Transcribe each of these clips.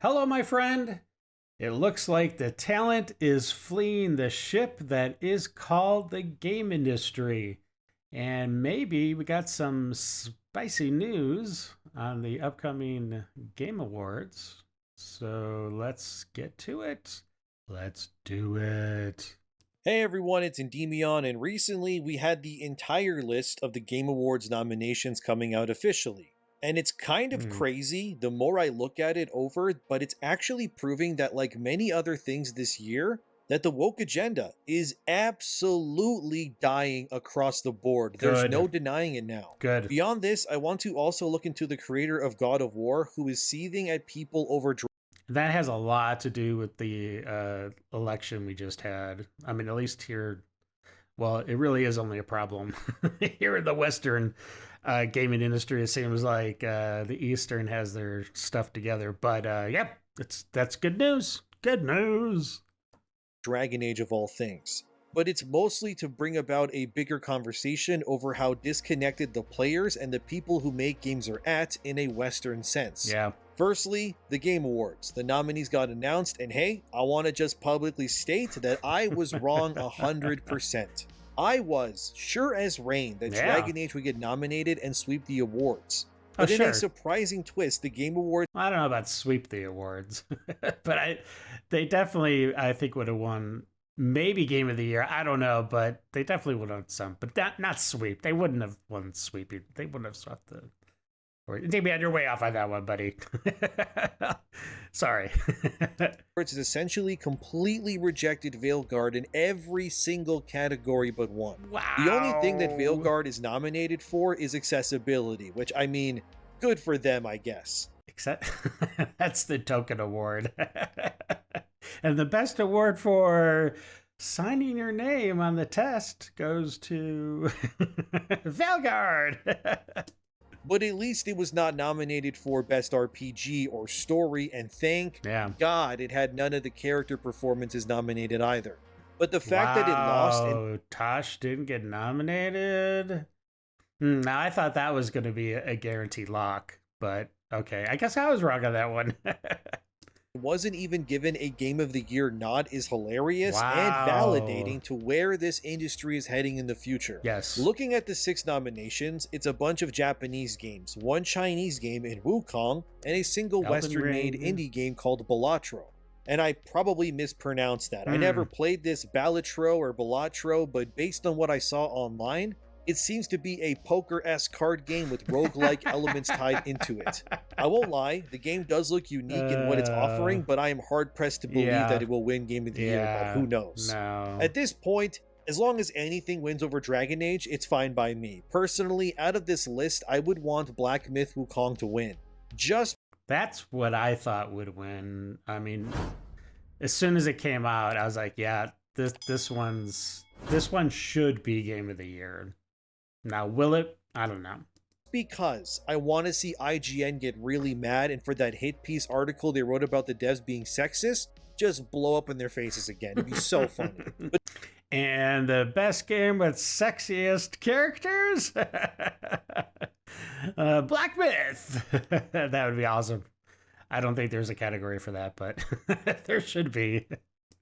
Hello, my friend. It looks like the talent is fleeing the ship that is called the game industry. And maybe we got some spicy news on the upcoming Game Awards. So let's get to it. Let's do it. Hey everyone, it's Endymion, and recently we had the entire list of the Game Awards nominations coming out officially. And it's kind of crazy the more I look at it over, but it's actually proving that, like many other things this year, that the woke agenda is absolutely dying across the board. There's no denying it now. Good. Beyond this, I want to also look into the creator of God of War, who is seething at people over That has a lot to do with the election we just had. I mean, at least here, well, it really is only a problem here in the Western gaming industry. It seems like the Eastern has their stuff together. But yep, that's good news. Good news. Dragon Age of all things. But it's mostly to bring about a bigger conversation over how disconnected the players and the people who make games are at in a Western sense. Yeah. Firstly, the Game Awards. The nominees got announced, and hey, I want to just publicly state that I was wrong 100%. I was sure as rain that Dragon Age would get nominated and sweep the awards. But in a surprising twist, the Game Awards... I don't know about sweep the awards, but they definitely, I think, would have won maybe Game of the Year. I don't know, but they definitely would have won some. But not sweep. They wouldn't have won sweep. They wouldn't have swept the... Maybe you're way off on that one, buddy. Sorry. It's essentially completely rejected Veilguard in every single category but one. Wow. The only thing that Veilguard is nominated for is accessibility, which, I mean, good for them, I guess. Except that's the token award. And the best award for signing your name on the test goes to Veilguard. But at least it was not nominated for Best RPG or Story, and thank God it had none of the character performances nominated either. But the fact that it lost... Tosh didn't get nominated? Now, I thought that was going to be a guaranteed lock, but okay. I guess I was wrong on that one. Wasn't even given a Game of the Year nod is hilarious and validating to where this industry is heading in the future. Yes. Looking at the 6 nominations, it's a bunch of Japanese games, 1 Chinese game in Wukong, and a single Western-made indie game called Balatro. And I probably mispronounced that. I never played this Balatro or Balatro, but based on what I saw online, it seems to be a poker-esque card game with roguelike elements tied into it. I won't lie, the game does look unique in what it's offering, but I am hard-pressed to believe that it will win Game of the Year, but who knows. At this point, as long as anything wins over Dragon Age, it's fine by me. Personally, out of this list, I would want Black Myth Wukong to win. That's what I thought would win. I mean, as soon as it came out, I was like, yeah, this one should be Game of the Year. Now, will it? I don't know. Because I want to see IGN get really mad, and for that hit piece article they wrote about the devs being sexist, just blow up in their faces again. It'd be so funny. And the best game with sexiest characters? Black Myth. That would be awesome. I don't think there's a category for that, but there should be.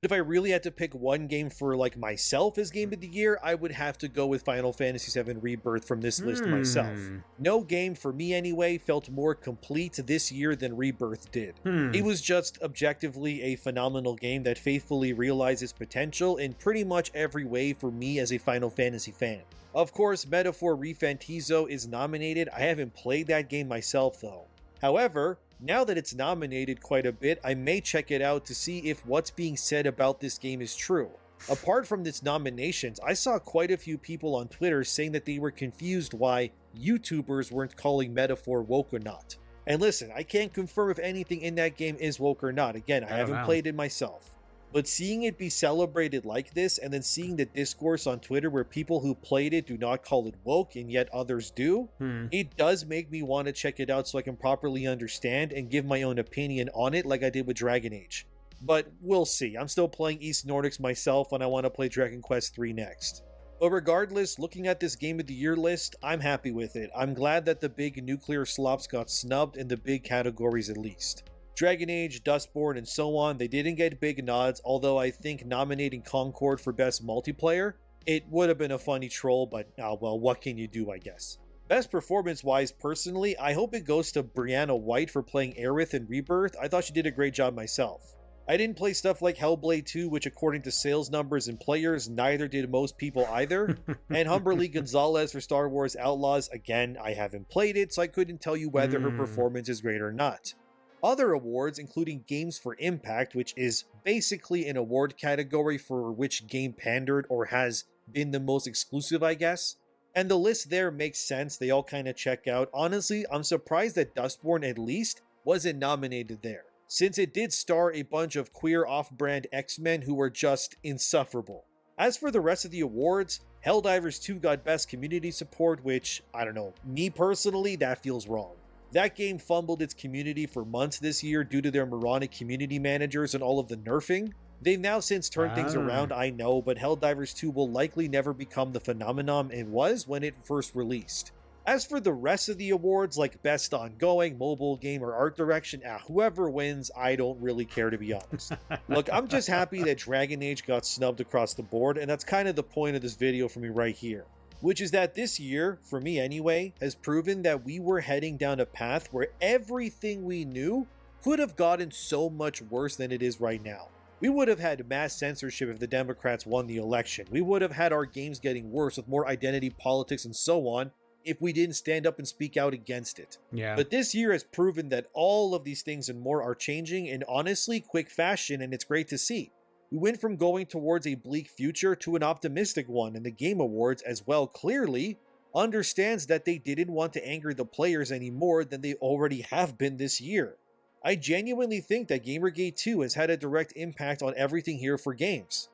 If I really had to pick one game for like myself as Game of the Year, I would have to go with Final Fantasy VII Rebirth from this list myself. No game, for me anyway, felt more complete this year than Rebirth did. It was just objectively a phenomenal game that faithfully realized its potential in pretty much every way for me as a Final Fantasy fan. Of course, Metaphor Refantizo is nominated. I haven't played that game myself though. However, now that it's nominated quite a bit, I may check it out to see if what's being said about this game is true. Apart from its nominations, I saw quite a few people on Twitter saying that they were confused why YouTubers weren't calling Metaphor woke or not. And listen, I can't confirm if anything in that game is woke or not. Again, I haven't played it myself. But seeing it be celebrated like this, and then seeing the discourse on Twitter where people who played it do not call it woke and yet others do, it does make me want to check it out so I can properly understand and give my own opinion on it like I did with Dragon Age. But we'll see. I'm still playing East Nordics myself and I want to play Dragon Quest III next. But regardless, looking at this Game of the Year list, I'm happy with it. I'm glad that the big nuclear slops got snubbed in the big categories at least. Dragon Age, Dustborn, and so on, they didn't get big nods, although I think nominating Concord for Best Multiplayer, it would have been a funny troll, but well, what can you do, I guess. Best performance-wise, personally, I hope it goes to Brianna White for playing Aerith in Rebirth. I thought she did a great job myself. I didn't play stuff like Hellblade 2, which according to sales numbers and players, neither did most people either. And Humberly Gonzalez for Star Wars Outlaws, again, I haven't played it, so I couldn't tell you whether her performance is great or not. Other awards, including Games for Impact, which is basically an award category for which game pandered or has been the most exclusive, I guess. And the list there makes sense, they all kind of check out. Honestly, I'm surprised that Dustborn at least wasn't nominated there, since it did star a bunch of queer off-brand X-Men who were just insufferable. As for the rest of the awards, Helldivers 2 got Best Community Support, which, I don't know, me personally, that feels wrong. That game fumbled its community for months this year due to their moronic community managers and all of the nerfing. They've now since turned things around, I know, but Helldivers 2 will likely never become the phenomenon it was when it first released. As for the rest of the awards, like Best Ongoing, Mobile Game, or Art Direction, whoever wins, I don't really care, to be honest. Look, I'm just happy that Dragon Age got snubbed across the board, and that's kind of the point of this video for me right here. Which is that this year, for me anyway, has proven that we were heading down a path where everything we knew could have gotten so much worse than it is right now. We would have had mass censorship if the Democrats won the election. We would have had our games getting worse with more identity politics and so on if we didn't stand up and speak out against it. Yeah. But this year has proven that all of these things and more are changing in honestly quick fashion, and it's great to see. We went from going towards a bleak future to an optimistic one, and the Game Awards as well clearly understands that they didn't want to anger the players any more than they already have been this year. I genuinely think that Gamergate 2 has had a direct impact on everything here for games.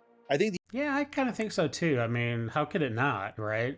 Yeah, I kind of think so too. I mean, how could it not, right?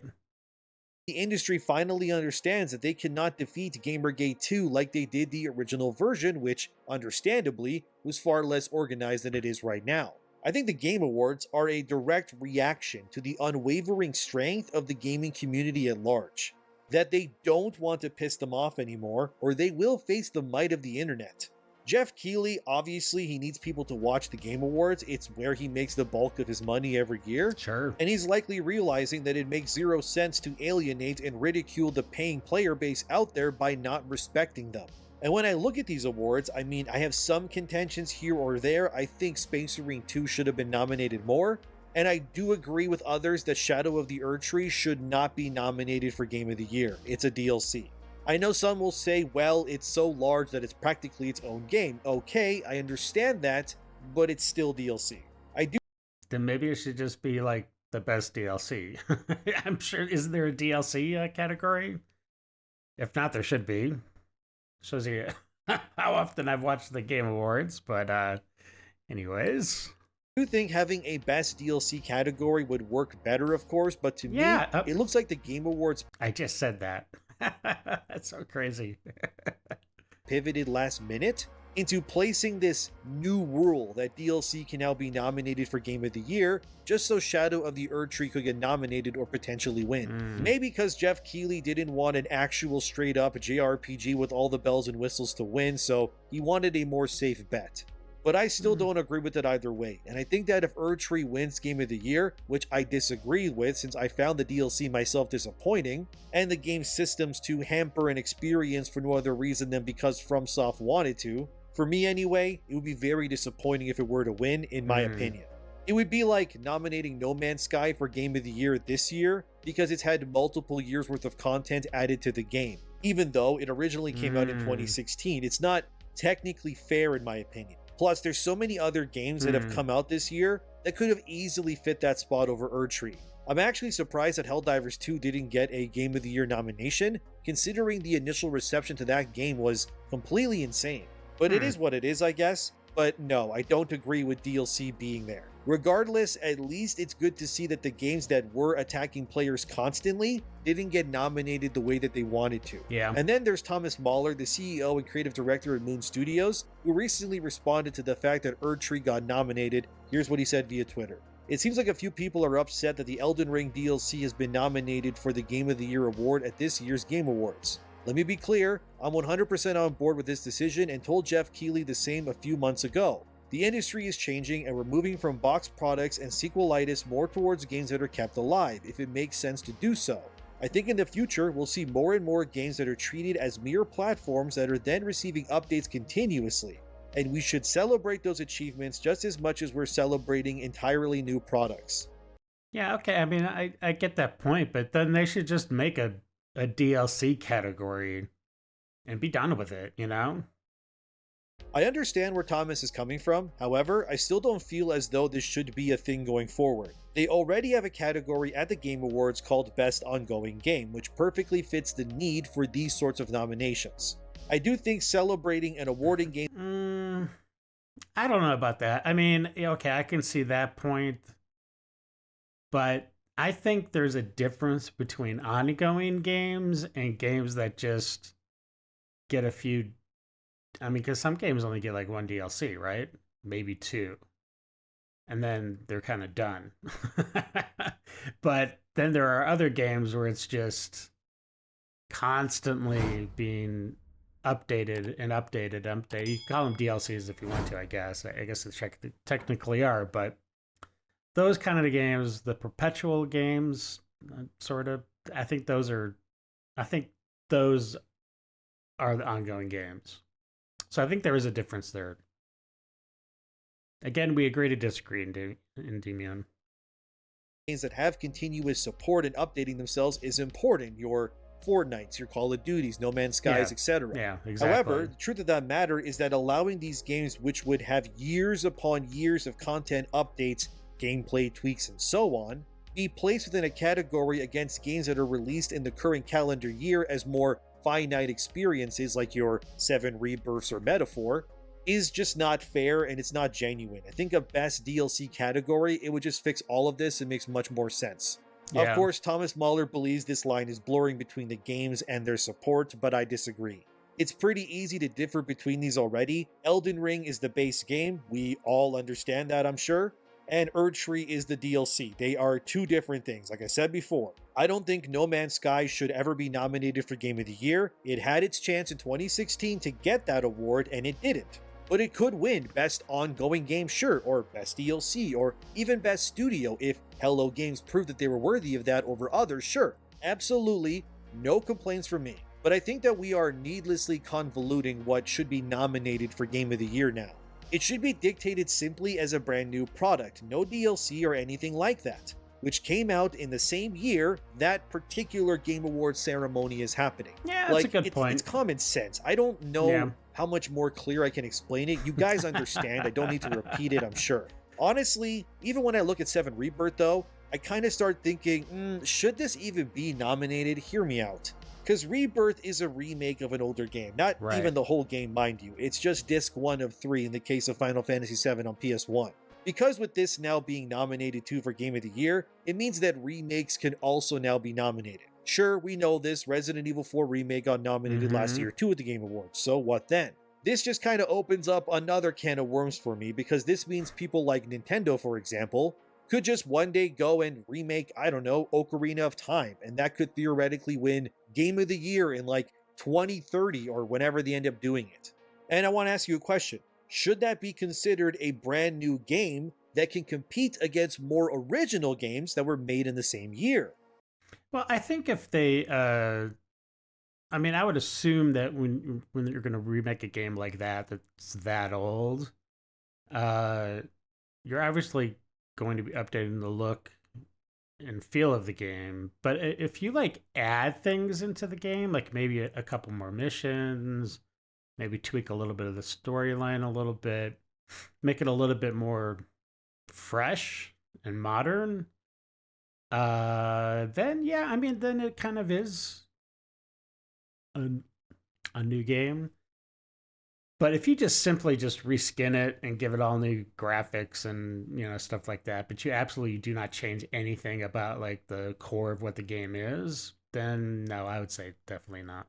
The industry finally understands that they cannot defeat Gamergate 2 like they did the original version, which, understandably, was far less organized than it is right now. I think the Game Awards are a direct reaction to the unwavering strength of the gaming community at large. That they don't want to piss them off anymore, or they will face the might of the internet. Jeff Keighley, obviously he needs people to watch the Game Awards, it's where he makes the bulk of his money every year. Sure. And he's likely realizing that it makes zero sense to alienate and ridicule the paying player base out there by not respecting them. And when I look at these awards, I mean, I have some contentions here or there. I think Space Marine 2 should have been nominated more, and I do agree with others that Shadow of the Erdtree should not be nominated for Game of the Year. It's a DLC. I know some will say, well, it's so large that it's practically its own game. Okay, I understand that, but it's still DLC. Then maybe it should just be like the best DLC. I'm sure, isn't there a DLC category? If not, there should be. Shows you how often I've watched the Game Awards, but anyways. I do think having a best DLC category would work better, of course, but to me, it looks like the Game Awards... I just said that. That's so crazy. ...pivoted last minute into placing this new rule that DLC can now be nominated for Game of the Year, just so Shadow of the Erdtree could get nominated or potentially win. Maybe because Jeff Keighley didn't want an actual straight-up JRPG with all the bells and whistles to win, so he wanted a more safe bet. But I still don't agree with it either way, and I think that if Erdtree wins Game of the Year, which I disagree with since I found the DLC myself disappointing, and the game's systems to hamper an experience for no other reason than because FromSoft wanted to, for me anyway, it would be very disappointing if it were to win, in my opinion. It would be like nominating No Man's Sky for Game of the Year this year because it's had multiple years worth of content added to the game. Even though it originally came out in 2016, it's not technically fair in my opinion. Plus, there's so many other games that have come out this year that could have easily fit that spot over Erdtree. I'm actually surprised that Helldivers 2 didn't get a Game of the Year nomination, considering the initial reception to that game was completely insane. But it is what it is, I guess. But no, I don't agree with DLC being there. Regardless, at least it's good to see that the games that were attacking players constantly didn't get nominated the way that they wanted to. Yeah. And then there's Thomas Mahler, the CEO and creative director at Moon Studios, who recently responded to the fact that Erdtree got nominated. Here's what he said via Twitter. It seems like a few people are upset that the Elden Ring DLC has been nominated for the Game of the Year award at this year's Game Awards. Let me be clear, I'm 100% on board with this decision and told Jeff Keighley the same a few months ago. The industry is changing and we're moving from boxed products and sequelitis more towards games that are kept alive, if it makes sense to do so. I think in the future, we'll see more and more games that are treated as mere platforms that are then receiving updates continuously. And we should celebrate those achievements just as much as we're celebrating entirely new products. Yeah, okay. I mean, I get that point, but then they should just make a DLC category and be done with it, you know? I understand where Thomas is coming from, however, I still don't feel as though this should be a thing going forward. They already have a category at the Game Awards called Best Ongoing Game, which perfectly fits the need for these sorts of nominations. I do think celebrating and awarding games... I don't know about that. I mean, okay, I can see that point, but I think there's a difference between ongoing games and games that just get a few... I mean, because some games only get like one DLC, right? Maybe two. And then they're kind of done. But then there are other games where it's just constantly being updated and updated. You can call them DLCs if you want to, I guess. I guess they technically are. But those kind of games, the perpetual games, sort of, I think those are the ongoing games. So I think there is a difference there. Again, we agree to disagree in Endymion. Games that have continuous support and updating themselves is important. Your Fortnites, your Call of Duties, No Man's Skies, etc. Yeah, exactly. However, the truth of that matter is that allowing these games, which would have years upon years of content updates, gameplay tweaks, and so on, be placed within a category against games that are released in the current calendar year as more finite experiences like your 7 Rebirths or Metaphor, is just not fair and it's not genuine. I think a best DLC category, it would just fix all of this and makes much more sense. Yeah. Of course, Thomas Mahler believes this line is blurring between the games and their support, but I disagree. It's pretty easy to differ between these already. Elden Ring is the base game, we all understand that, I'm sure, and Erdtree is the DLC. They are two different things, like I said before. I don't think No Man's Sky should ever be nominated for Game of the Year. It had its chance in 2016 to get that award, and it didn't. But it could win Best Ongoing Game, sure, or Best DLC, or even Best Studio if Hello Games proved that they were worthy of that over others, sure. Absolutely, no complaints from me. But I think that we are needlessly convoluting what should be nominated for Game of the Year now. It should be dictated simply as a brand new product, no DLC or anything like that, which came out in the same year that particular Game Awards ceremony is happening. Yeah, that's a good point. It's common sense. I don't know how much more clear I can explain it. You guys understand. I don't need to repeat it, I'm sure. Honestly, even when I look at 7 Rebirth though, I kind of start thinking, should this even be nominated? Hear me out. Because Rebirth is a remake of an older game. Not even the whole game, mind you. It's just disc 1 of 3 in the case of Final Fantasy VII on PS1. Because with this now being nominated too for Game of the Year, it means that remakes can also now be nominated. Sure, we know this, Resident Evil 4 Remake got nominated last year too at the Game Awards, so what then? This just kind of opens up another can of worms for me, because this means people like Nintendo, for example, could just one day go and remake, I don't know, Ocarina of Time, and that could theoretically win Game of the Year in like 2030 or whenever they end up doing it. And I want to ask you a question. Should that be considered a brand new game that can compete against more original games that were made in the same year? Well, I think if they, I mean, I would assume that when you're going to remake a game like that, that's that old, you're obviously going to be updating the look and feel of the game. But if you like add things into the game, like maybe a couple more missions, maybe tweak a little bit of the storyline a little bit, make it a little bit more fresh and modern, then yeah, I mean, then it kind of is a new game. But if you just simply just reskin it and give it all new graphics and, you know, stuff like that, but you absolutely do not change anything about like the core of what the game is, then no, I would say definitely not.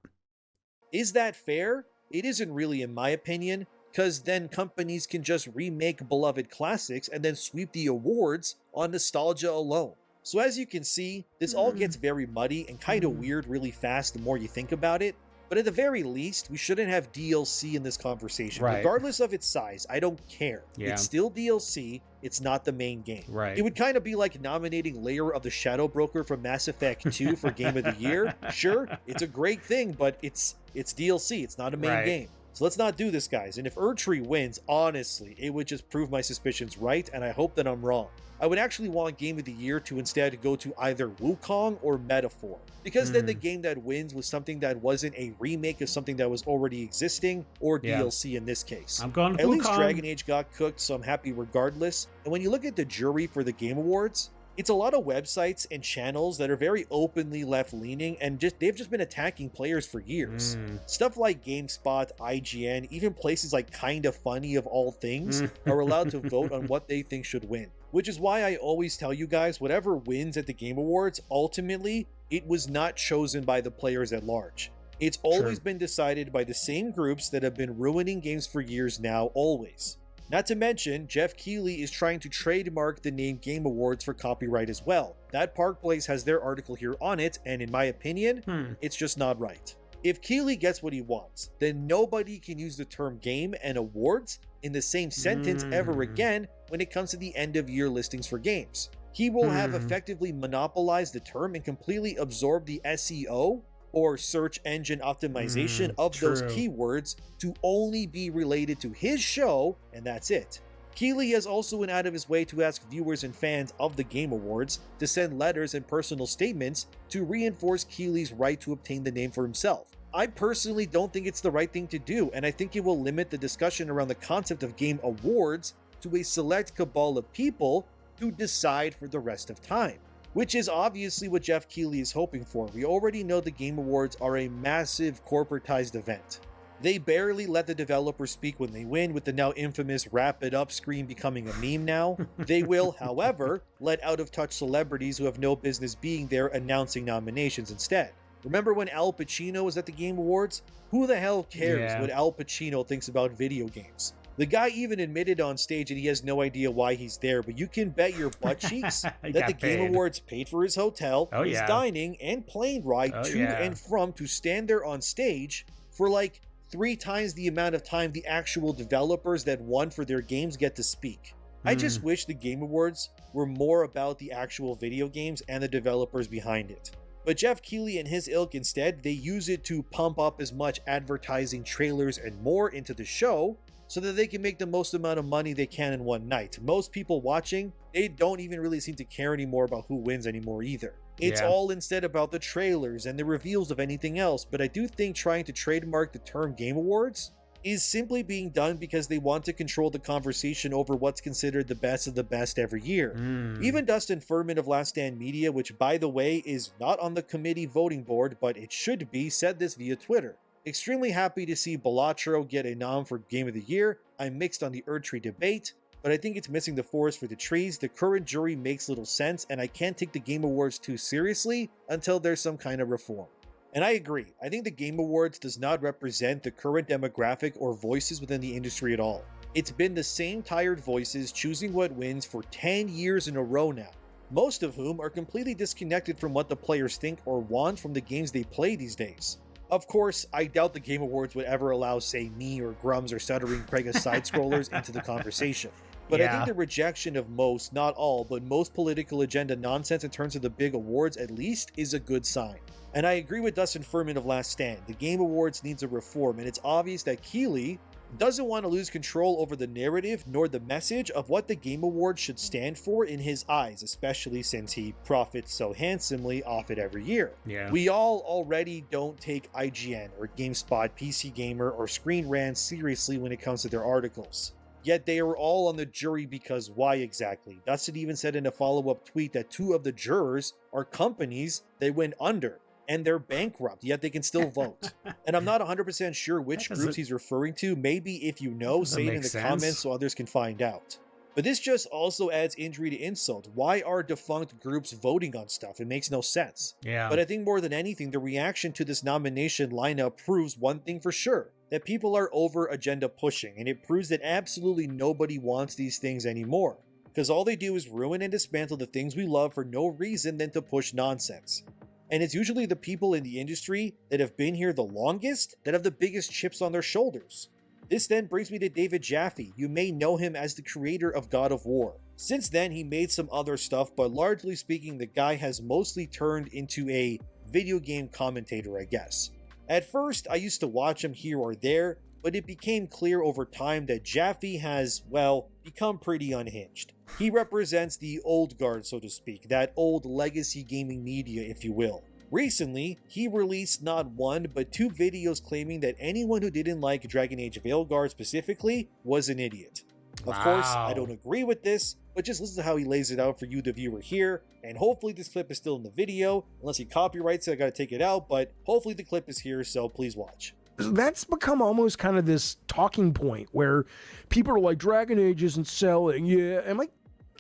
Is that fair? It isn't really, in my opinion, because then companies can just remake beloved classics and then sweep the awards on nostalgia alone. So as you can see, this all gets very muddy and kind of weird really fast the more you think about it. But at the very least, we shouldn't have DLC in this conversation. Right. Regardless of its size, I don't care. Yeah. It's still DLC, it's not the main game. Right. It would kind of be like nominating Layer of the Shadow Broker from Mass Effect 2 for Game of the Year. Sure, it's a great thing, but it's DLC, it's not a main game. So let's not do this, guys. And if Erdtree wins, honestly, it would just prove my suspicions right, and I hope that I'm wrong. I would actually want Game of the Year to instead go to either Wukong or Metaphor, because then the game that wins was something that wasn't a remake of something that was already existing, or DLC in this case. I'm going to At Wukong. least Dragon Age got cooked, so I'm happy regardless. And when you look at the jury for the Game Awards, it's a lot of websites and channels that are very openly left-leaning, and they've just been attacking players for years. Stuff like GameSpot, IGN, even places like Kinda Funny of all things are allowed to vote on what they think should win. Which is why I always tell you guys, whatever wins at the Game Awards, ultimately, it was not chosen by the players at large. It's always been decided by the same groups that have been ruining games for years now, always. Not to mention, Jeff Keighley is trying to trademark the name Game Awards for copyright as well. That Park Place has their article here on it, and in my opinion, it's just not right. If Keighley gets what he wants, then nobody can use the term game and awards in the same sentence ever again when it comes to the end-of-year listings for games. He will have effectively monopolized the term and completely absorbed the SEO, or search engine optimization, of those keywords to only be related to his show, and that's it. Keighley has also went out of his way to ask viewers and fans of the Game Awards to send letters and personal statements to reinforce Keighley's right to obtain the name for himself. I personally don't think it's the right thing to do, and I think it will limit the discussion around the concept of Game Awards to a select cabal of people to decide for the rest of time. Which is obviously what Jeff Keighley is hoping for. We already know the Game Awards are a massive corporatized event. They barely let the developers speak when they win, with the now infamous wrap it up screen becoming a meme now. They will, however, let out-of-touch celebrities who have no business being there announcing nominations instead. Remember when Al Pacino was at the Game Awards? Who the hell cares what Al Pacino thinks about video games? The guy even admitted on stage that he has no idea why he's there, but you can bet your butt cheeks that the Game Awards paid for his hotel, his dining, and plane ride to and from to stand there on stage for like 3 times the amount of time the actual developers that won for their games get to speak. I just wish the Game Awards were more about the actual video games and the developers behind it. But Jeff Keighley and his ilk instead, they use it to pump up as much advertising, trailers, and more into the show, so that they can make the most amount of money they can in one night. Most people watching, they don't even really seem to care anymore about who wins anymore either. It's all instead about the trailers and the reveals of anything else, but I do think trying to trademark the term Game Awards is simply being done because they want to control the conversation over what's considered the best of the best every year. Even Dustin Furman of Last Stand Media, which by the way is not on the committee voting board, but it should be, said this via Twitter. Extremely happy to see Balatro get a nom for Game of the Year. I'm mixed on the Erdtree debate, but I think it's missing the forest for the trees. The current jury makes little sense, and I can't take the Game Awards too seriously until there's some kind of reform. And I agree. I think the Game Awards does not represent the current demographic or voices within the industry at all. It's been the same tired voices choosing what wins for 10 years in a row now, most of whom are completely disconnected from what the players think or want from the games they play these days. Of course, I doubt the Game Awards would ever allow, say, me or Grums or Stuttering Craig as side-scrollers into the conversation. But I think the rejection of most, not all, but most political agenda nonsense in terms of the big awards at least is a good sign. And I agree with Dustin Furman of Last Stand. The Game Awards needs a reform, and it's obvious that Keighley doesn't want to lose control over the narrative nor the message of what the Game Awards should stand for in his eyes, especially since he profits so handsomely off it every year. We all already don't take IGN or GameSpot, PC Gamer, or Screen Rant seriously when it comes to their articles. Yet they are all on the jury because why exactly? Dustin even said in a follow-up tweet that 2 of the jurors are companies that went under, and they're bankrupt, yet they can still vote. And I'm not 100% sure which groups he's referring to. Maybe if you know, say it in the comments so others can find out. But this just also adds injury to insult. Why are defunct groups voting on stuff? It makes no sense. But I think more than anything, the reaction to this nomination lineup proves one thing for sure, that people are over agenda pushing, and it proves that absolutely nobody wants these things anymore, because all they do is ruin and dismantle the things we love for no reason than to push nonsense. And it's usually the people in the industry that have been here the longest that have the biggest chips on their shoulders. This then brings me to David Jaffe. You may know him as the creator of God of War. Since then, he made some other stuff, but largely speaking, the guy has mostly turned into a video game commentator, I guess. At first, I used to watch him here or there, but it became clear over time that Jaffe has, well, become pretty unhinged. He represents the old guard, so to speak, that old legacy gaming media, if you will. Recently, he released not one, but 2 videos claiming that anyone who didn't like Dragon Age Veilguard specifically was an idiot. Of course, I don't agree with this, but just listen to how he lays it out for you, the viewer here, and hopefully this clip is still in the video. Unless he copyrights it, I gotta take it out, but hopefully the clip is here, so please watch. That's become almost kind of this talking point where people are like, Dragon Age isn't selling. Yeah, I'm like,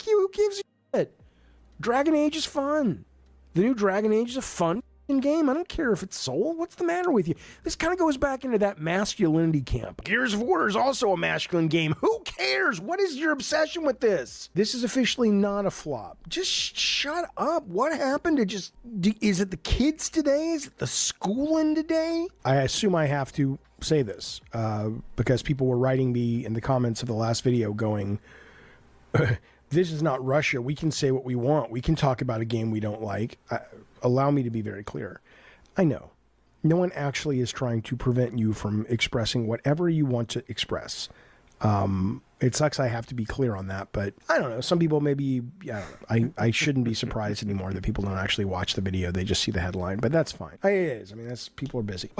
who gives a shit? Dragon Age is fun. The new Dragon Age is a fun game. I don't care if it's sold. What's the matter with you? This kind of goes back into that masculinity camp. Gears of War is also a masculine game. Who cares? What is your obsession with this? This is officially not a flop. Just shut up. What happened to just... Is it the kids today? Is it the schooling today? I assume I have to say this because people were writing me in the comments of the last video going... This is not Russia. We can say what we want. We can talk about a game we don't like. Allow me to be very clear. I know. No one actually is trying to prevent you from expressing whatever you want to express. It sucks I have to be clear on that, but I don't know. Some people maybe, I shouldn't be surprised anymore that people don't actually watch the video. They just see the headline, but that's fine. It is. I mean, people are busy.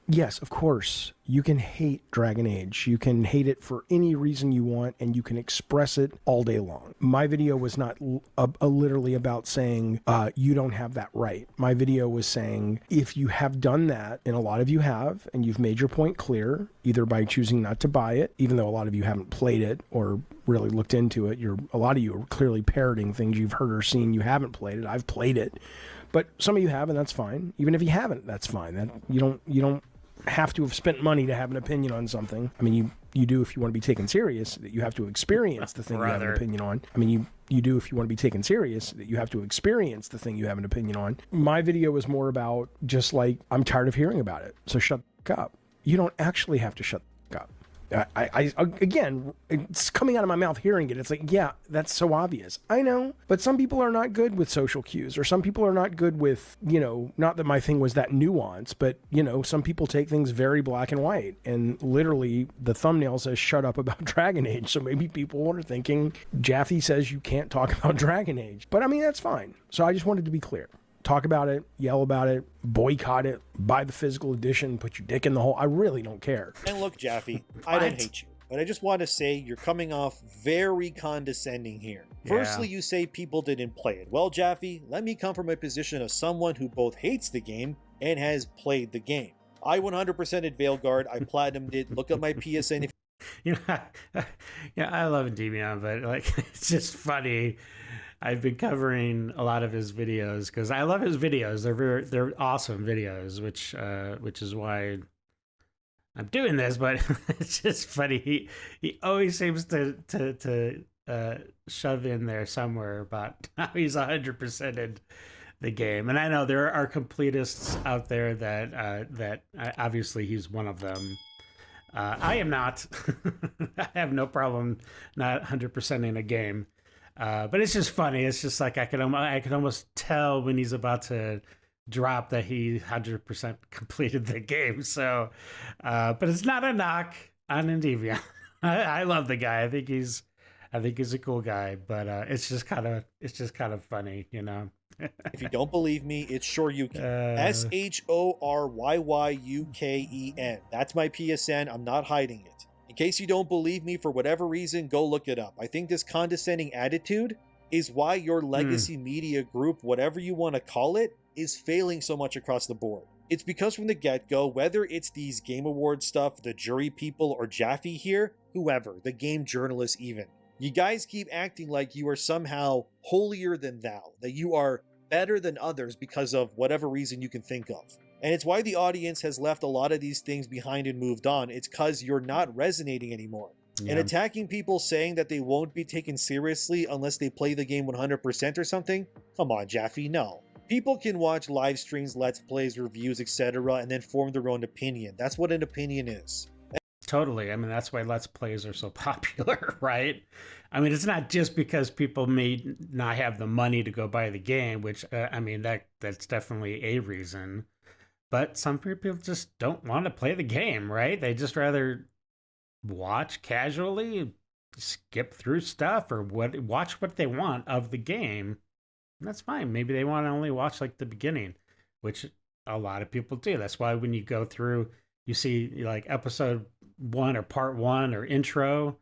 Yes, of course, you can hate Dragon Age. You can hate it for any reason you want, and you can express it all day long. My video was not literally about saying, you don't have that right. My video was saying, if you have done that, and a lot of you have, and you've made your point clear, either by choosing not to buy it, even though a lot of you haven't played it or really looked into it, a lot of you are clearly parroting things you've heard or seen. You haven't played it. I've played it. But some of you have, and that's fine. Even if you haven't, that's fine. You don't have to have spent money to have an opinion on something. I mean, you do if you want to be taken serious, that you have to experience the thing you have an opinion on. I mean, you do if you want to be taken serious, that you have to experience the thing you have an opinion on. My video was more about just like, I'm tired of hearing about it, so shut the fuck up. You don't actually have to shut the fuck up. Again, it's coming out of my mouth hearing it. It's like, yeah, that's so obvious. I know, but some people are not good with social cues, or some people are not good with, not that my thing was that nuance, but, some people take things very black and white, and literally the thumbnail says, shut up about Dragon Age. So maybe people are thinking Jaffe says you can't talk about Dragon Age, but I mean, that's fine. So I just wanted to be clear. Talk about it, yell about it, boycott it, buy the physical edition, put your dick in the hole. I really don't care. And look, Jaffe, I don't hate you, but I just want to say you're coming off very condescending here. Yeah. Firstly, you say people didn't play it. Well, Jaffe, let me come from a position of someone who both hates the game and has played the game. I 100%ed Veilguard. I platinumed it. Look at my PSN. I love Endymion, but it's just funny. I've been covering a lot of his videos because I love his videos. They're awesome videos, which is why I'm doing this. But it's just funny. He always seems to shove in there somewhere about how he's 100%ed the game. And I know there are completists out there that obviously he's one of them. I am not. I have no problem not 100%ing a game. But it's just funny. It's just like I could almost tell when he's about to drop that he 100% completed the game. So, but it's not a knock on Endymion. I love the guy. I think he's a cool guy. But it's just kind of funny, If you don't believe me, it's Shoryuken. SHORYYUKEN. That's my PSN. I'm not hiding it. In case you don't believe me for whatever reason, go look it up. I think this condescending attitude is why your legacy media group, whatever you want to call it, is failing so much across the board. It's because from the get-go, whether it's these Game Awards stuff, the jury people, or Jaffe here, whoever, the game journalists even, you guys keep acting like you are somehow holier than thou, that you are better than others because of whatever reason you can think of. And it's why the audience has left a lot of these things behind and moved on. It's because you're not resonating anymore. Yeah. And attacking people saying that they won't be taken seriously unless they play the game 100% or something? Come on, Jaffe, no. People can watch live streams, let's plays, reviews, etc., and then form their own opinion. That's what an opinion is. Totally. I mean, that's why Let's Plays are so popular, right? I mean, it's not just because people may not have the money to go buy the game, which, I mean, that's definitely a reason. But some people just don't want to play the game, right? They just rather watch casually, skip through stuff, or watch what they want of the game. And that's fine. Maybe they want to only watch like the beginning, which a lot of people do. That's why when you go through, you see like episode 1 or part 1 or intro,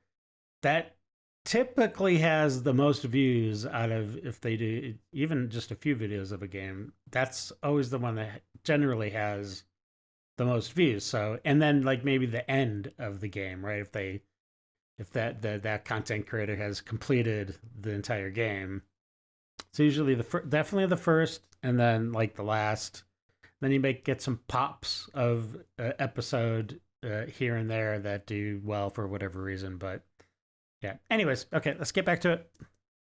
that typically has the most views out of, if they do even just a few videos of a game, that's always the one that generally has the most views. So, and then like maybe the end of the game, right? If that content creator has completed the entire game, it's usually definitely the first, and then like the last. Then you may get some pops of episode here and there that do well for whatever reason. But yeah. Anyways, okay, let's get back to it.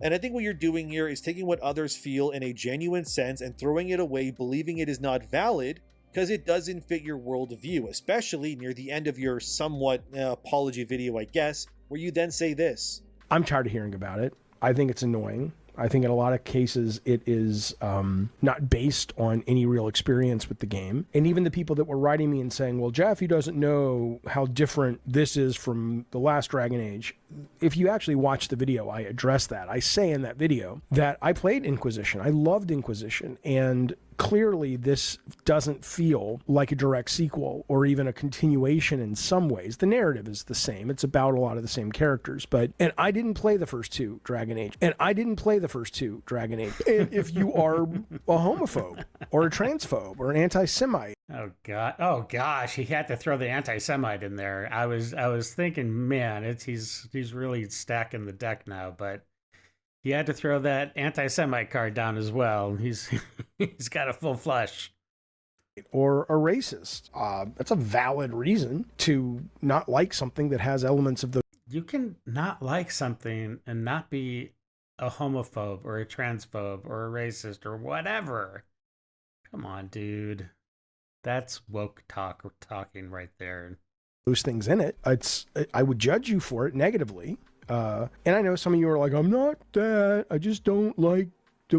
And I think what you're doing here is taking what others feel in a genuine sense and throwing it away, believing it is not valid because it doesn't fit your worldview, especially near the end of your somewhat apology video, I guess, where you then say this. I'm tired of hearing about it. I think it's annoying. I think in a lot of cases it is not based on any real experience with the game. And even the people that were writing me and saying, well, Jeff, he doesn't know how different this is from the last Dragon Age. If you actually watch the video, I address that. I say in that video that I played Inquisition. I loved Inquisition. And clearly this doesn't feel like a direct sequel or even a continuation in some ways. The narrative is the same. It's about a lot of the same characters. And I didn't play the first 2 Dragon Age. And I didn't play the first 2 Dragon Age. If you are a homophobe or a transphobe or an anti-Semite. Oh God! Oh gosh! He had to throw the anti-Semite in there. I was thinking, man, he's really stacking the deck now. But he had to throw that anti-Semite card down as well. He's got a full flush. Or a racist. That's a valid reason to not like something that has elements of the. You can not like something and not be a homophobe or a transphobe or a racist or whatever. Come on, dude. That's woke talking right there. Those things in it. I would judge you for it negatively. And I know some of you are like, I'm not that. I just don't like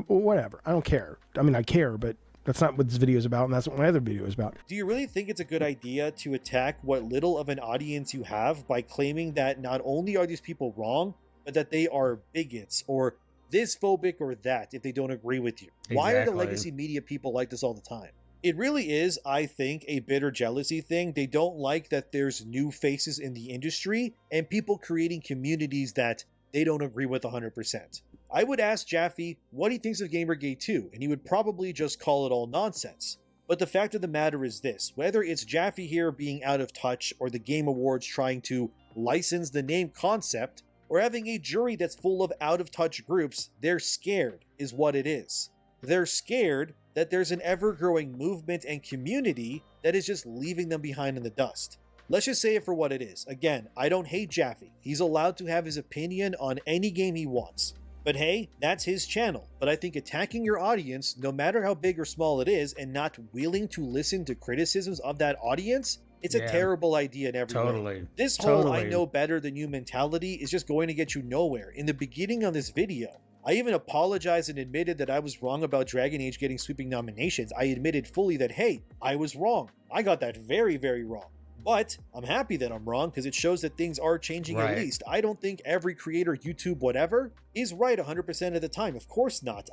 whatever. I don't care. I mean, I care, but that's not what this video is about, and that's what my other video is about. Do you really think it's a good idea to attack what little of an audience you have by claiming that not only are these people wrong, but that they are bigots or this phobic or that if they don't agree with you? Exactly. Why are the legacy media people like this all the time? It really is, I think, a bitter jealousy thing. They don't like that there's new faces in the industry and people creating communities that they don't agree with 100%. I would ask Jaffe what he thinks of Gamergate 2, and he would probably just call it all nonsense. But the fact of the matter is this: whether it's Jaffe here being out of touch, or the Game Awards trying to license the name concept, or having a jury that's full of out-of-touch groups, they're scared, is what it is. They're scared that there's an ever-growing movement and community that is just leaving them behind in the dust. Let's just say it for what it is. Again, I don't hate Jaffe. He's allowed to have his opinion on any game he wants. But hey, that's his channel. But I think attacking your audience, no matter how big or small it is, and not willing to listen to criticisms of that audience, it's a terrible idea in every way. This whole I know better than you mentality is just going to get you nowhere. In the beginning of this video, I even apologized and admitted that I was wrong about Dragon Age getting sweeping nominations. I admitted fully that, hey, I was wrong. I got that very, very wrong. But I'm happy that I'm wrong because it shows that things are changing at least. I don't think every creator, YouTube, whatever, is right 100% of the time. Of course not.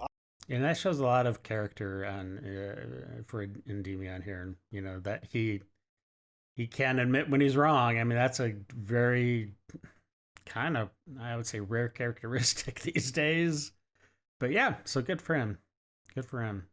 And that shows a lot of character on for Endymion here. You know, that he can admit when he's wrong. I mean, that's a very kind of, I would say, rare characteristic these days. But yeah, so good for him. Good for him.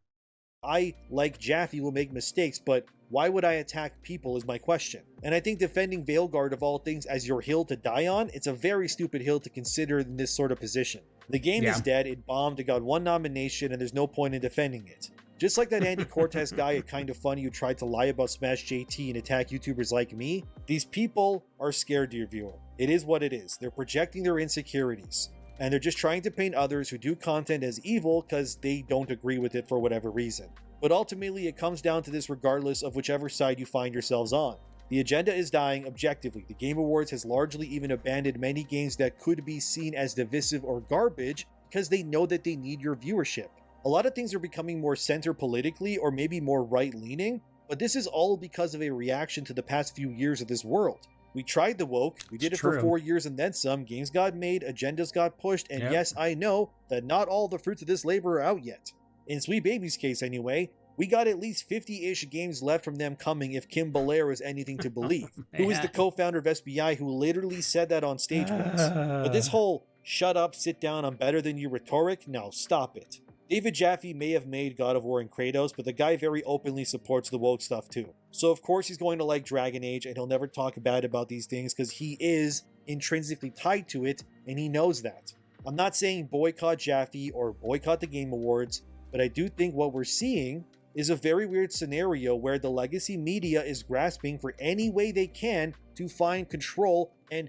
I, like Jaffe, will make mistakes, but why would I attack people is my question. And I think defending Veilguard of all things as your hill to die on, it's a very stupid hill to consider in this sort of position. The game is dead, it bombed, it got one nomination, and there's no point in defending it. Just like that Andy Cortez guy at Kind of Funny who tried to lie about Smash JT and attack YouTubers like me, these people are scared, dear viewer. It is what it is. They're projecting their insecurities. and they're just trying to paint others who do content as evil because they don't agree with it for whatever reason. But ultimately, it comes down to this regardless of whichever side you find yourselves on. The agenda is dying objectively. The Game Awards has largely even abandoned many games that could be seen as divisive or garbage because they know that they need your viewership. A lot of things are becoming more center politically or maybe more right-leaning, but this is all because of a reaction to the past few years of this world. We tried the woke, we did it for 4 years and then some, games got made, agendas got pushed, and yes, I know that not all the fruits of this labor are out yet. In Sweet Baby's case anyway, we got at least 50-ish games left from them coming if Kim Belair is anything to believe, who is the co-founder of SBI who literally said that on stage once. But this whole shut up, sit down, I'm better than you rhetoric, no, stop it. David Jaffe may have made God of War and Kratos, but the guy very openly supports the woke stuff too. So of course he's going to like Dragon Age, and he'll never talk bad about these things because he is intrinsically tied to it, and he knows that. I'm not saying boycott Jaffe or boycott the Game Awards, but I do think what we're seeing is a very weird scenario where the legacy media is grasping for any way they can to find control and,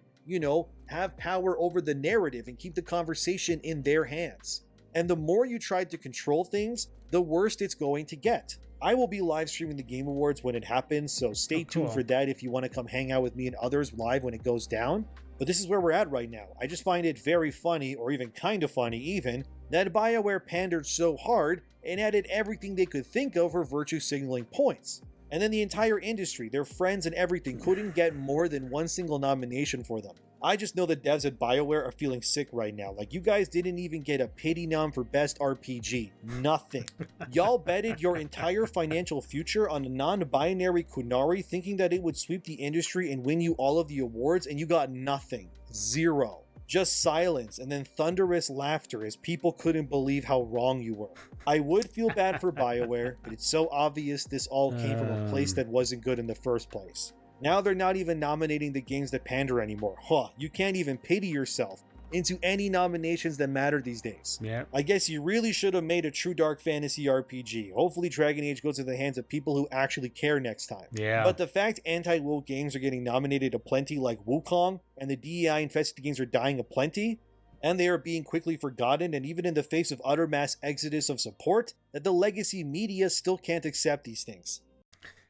have power over the narrative and keep the conversation in their hands. And the more you try to control things, the worse it's going to get. I will be live streaming the Game Awards when it happens, so stay tuned for that if you want to come hang out with me and others live when it goes down. But this is where we're at right now. I just find it very funny, or even kind of funny even, that BioWare pandered so hard and added everything they could think of for virtue signaling points. And then the entire industry, their friends and everything, couldn't get more than one single nomination for them. I just know the devs at BioWare are feeling sick right now. Like, you guys didn't even get a pity nom for best RPG. Nothing. Y'all betted your entire financial future on a non-binary Kunari thinking that it would sweep the industry and win you all of the awards, and you got nothing. Zero. Just silence and then thunderous laughter as people couldn't believe how wrong you were. I would feel bad for BioWare, but it's so obvious this all came from a place that wasn't good in the first place. Now they're not even nominating the games that pander anymore. You can't even pity yourself into any nominations that matter these days. I guess you really should have made a true dark fantasy RPG. Hopefully Dragon Age goes to the hands of people who actually care next time. But the fact anti-woke games are getting nominated aplenty like Wukong, and the DEI-infested games are dying aplenty, and they are being quickly forgotten, and even in the face of utter mass exodus of support, that the legacy media still can't accept these things.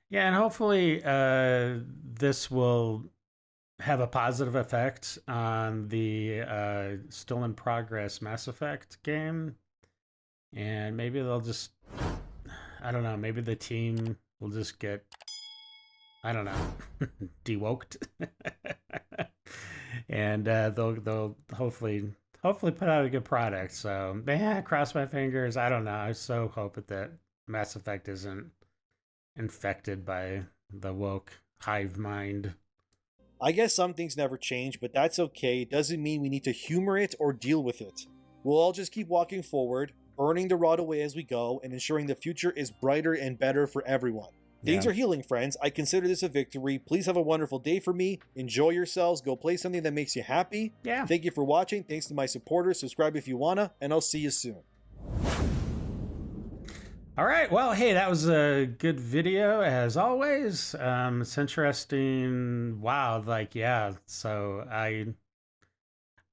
And hopefully this will have a positive effect on the still in progress Mass Effect game. And maybe they'll just, I don't know, maybe the team will just get, I don't know, de-woked. And they'll hopefully put out a good product. So, cross my fingers. I don't know. I so hope that Mass Effect isn't infected by the woke hive mind. I guess some things never change, but that's okay. It doesn't mean we need to humor it or deal with it. We'll all just keep walking forward, burning the rod away as we go, and ensuring the future is brighter and better for everyone. Things are healing, friends. I consider this a victory. Please have a wonderful day for me. Enjoy yourselves. Go play something that makes you happy. Thank you for watching. Thanks to my supporters. Subscribe if you wanna, and I'll see you soon. All right. Well, hey, that was a good video as always. It's interesting. Wow. So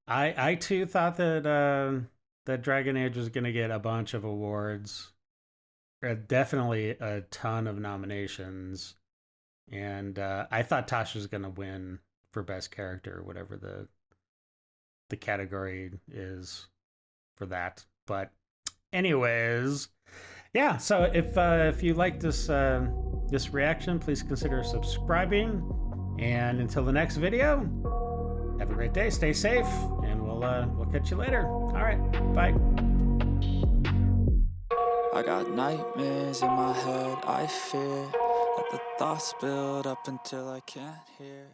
I too thought that Dragon Age was going to get a bunch of awards. Definitely a ton of nominations. And I thought Tasha was going to win for best character, whatever the category is for that. But anyways, yeah, so if you like this this reaction, please consider subscribing. And until the next video, have a great day, stay safe, and we'll catch you later. All right, bye. I got nightmares in my head, I fear. Let the thoughts build up until I can't hear.